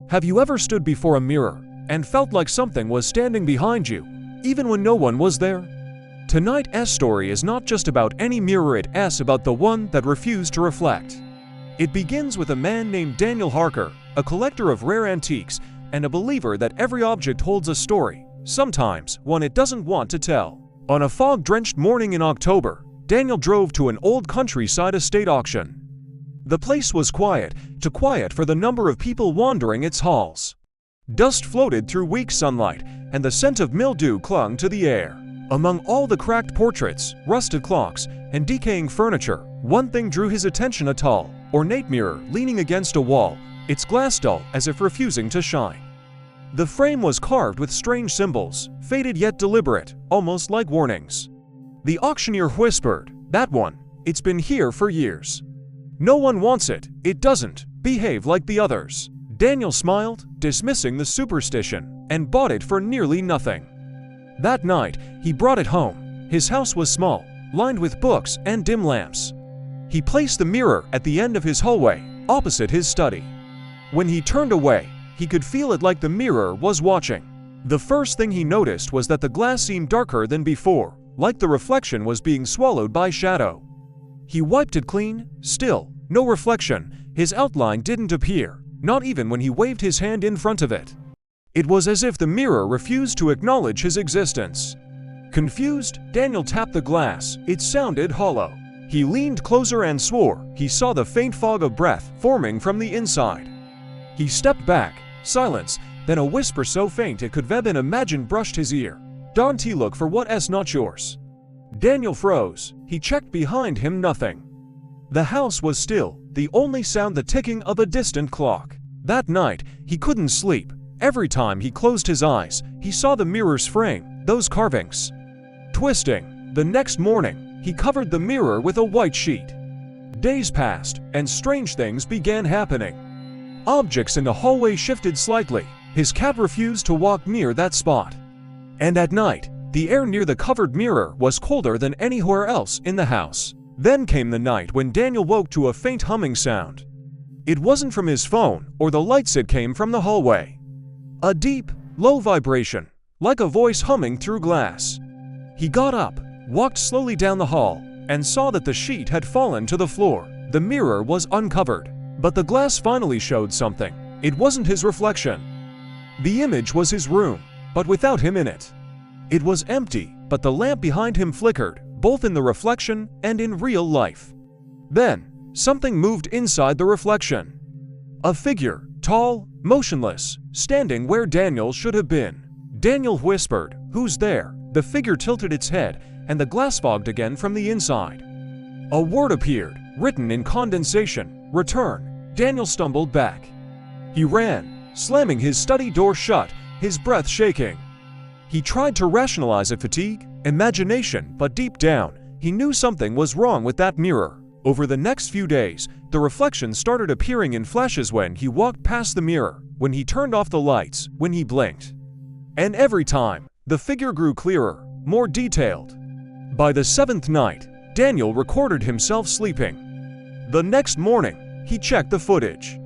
Have you ever stood before a mirror and felt like something was standing behind you, even when no one was there? Tonight's story is not just about any mirror, it's about the one that refused to reflect. It begins with a man named Daniel Harker, a collector of rare antiques and a believer that every object holds a story, sometimes one it doesn't want to tell. On a fog-drenched morning in October, Daniel drove to an old countryside estate auction. The place was quiet, too quiet for the number of people wandering its halls. Dust floated through weak sunlight, and the scent of mildew clung to the air. Among all the cracked portraits, rusted clocks, and decaying furniture, one thing drew his attention: a tall, ornate mirror leaning against a wall, its glass dull as if refusing to shine. The frame was carved with strange symbols, faded yet deliberate, almost like warnings. The auctioneer whispered, "That one, it's been here for years. No one wants it, it doesn't behave like the others." Daniel smiled, dismissing the superstition, and bought it for nearly nothing. That night, he brought it home. His house was small, lined with books and dim lamps. He placed the mirror at the end of his hallway, opposite his study. When he turned away, he could feel it like the mirror was watching. The first thing he noticed was that the glass seemed darker than before, like the reflection was being swallowed by shadow. He wiped it clean, still, no reflection. His outline didn't appear, not even when he waved his hand in front of it. It was as if the mirror refused to acknowledge his existence. Confused, Daniel tapped the glass. It sounded hollow. He leaned closer and swore he saw the faint fog of breath forming from the inside. He stepped back. Silence, then a whisper so faint it could have been imagined brushed his ear. "Don't look for what's not yours." Daniel froze. He checked behind him, nothing. The house was still, the only sound the ticking of a distant clock. That night, he couldn't sleep. Every time he closed his eyes, he saw the mirror's frame, those carvings. Twisting. The next morning, he covered the mirror with a white sheet. Days passed, and strange things began happening. Objects in the hallway shifted slightly. His cat refused to walk near that spot. And at night, the air near the covered mirror was colder than anywhere else in the house. Then came the night when Daniel woke to a faint humming sound. It wasn't from his phone or the lights, it came from the hallway. A deep, low vibration, like a voice humming through glass. He got up, walked slowly down the hall, and saw that the sheet had fallen to the floor. The mirror was uncovered, but the glass finally showed something. It wasn't his reflection. The image was his room, but without him in it. It was empty, but the lamp behind him flickered, both in the reflection and in real life. Then, something moved inside the reflection. A figure, tall, motionless, standing where Daniel should have been. Daniel whispered, "Who's there?" The figure tilted its head, and the glass fogged again from the inside. A word appeared, written in condensation, "Return." Daniel stumbled back. He ran, slamming his study door shut, his breath shaking. He tried to rationalize it: fatigue, imagination, but deep down, he knew something was wrong with that mirror. Over the next few days, the reflection started appearing in flashes when he walked past the mirror, when he turned off the lights, when he blinked. And every time, the figure grew clearer, more detailed. By the seventh night, Daniel recorded himself sleeping. The next morning, he checked the footage.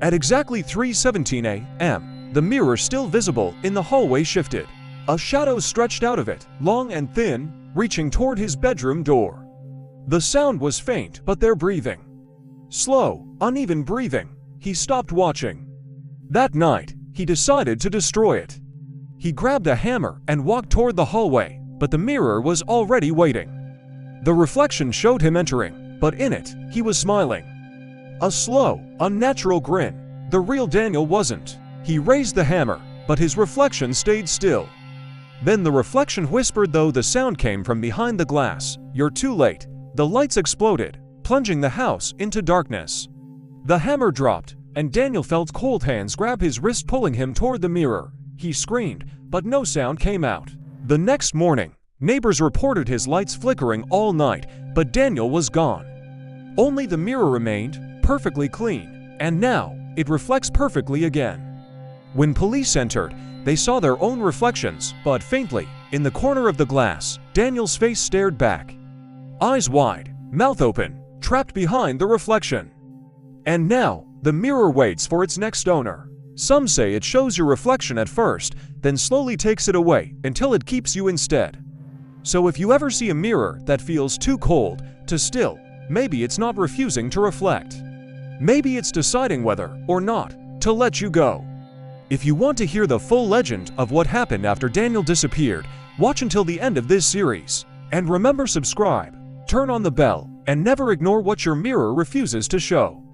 At exactly 3:17 a.m., the mirror still visible in the hallway shifted. A shadow stretched out of it, long and thin, reaching toward his bedroom door. The sound was faint, but their breathing. Slow, uneven breathing. He stopped watching. That night, he decided to destroy it. He grabbed a hammer and walked toward the hallway, but the mirror was already waiting. The reflection showed him entering, but in it, he was smiling. A slow, unnatural grin. The real Daniel wasn't. He raised the hammer, but his reflection stayed still. Then the reflection whispered, though the sound came from behind the glass, "You're too late." The lights exploded, plunging the house into darkness. The hammer dropped, and Daniel felt cold hands grab his wrist, pulling him toward the mirror. He screamed, but no sound came out. The next morning, neighbors reported his lights flickering all night, but Daniel was gone. Only the mirror remained, perfectly clean, and now, it reflects perfectly again. When police entered, they saw their own reflections, but faintly, in the corner of the glass. Daniel's face stared back. Eyes wide, mouth open, trapped behind the reflection. And now, the mirror waits for its next owner. Some say it shows your reflection at first, then slowly takes it away until it keeps you instead. So if you ever see a mirror that feels too cold, too still, maybe it's not refusing to reflect. Maybe it's deciding whether or not to let you go. If you want to hear the full legend of what happened after Daniel disappeared, watch until the end of this series. And remember, subscribe, turn on the bell, and never ignore what your mirror refuses to show.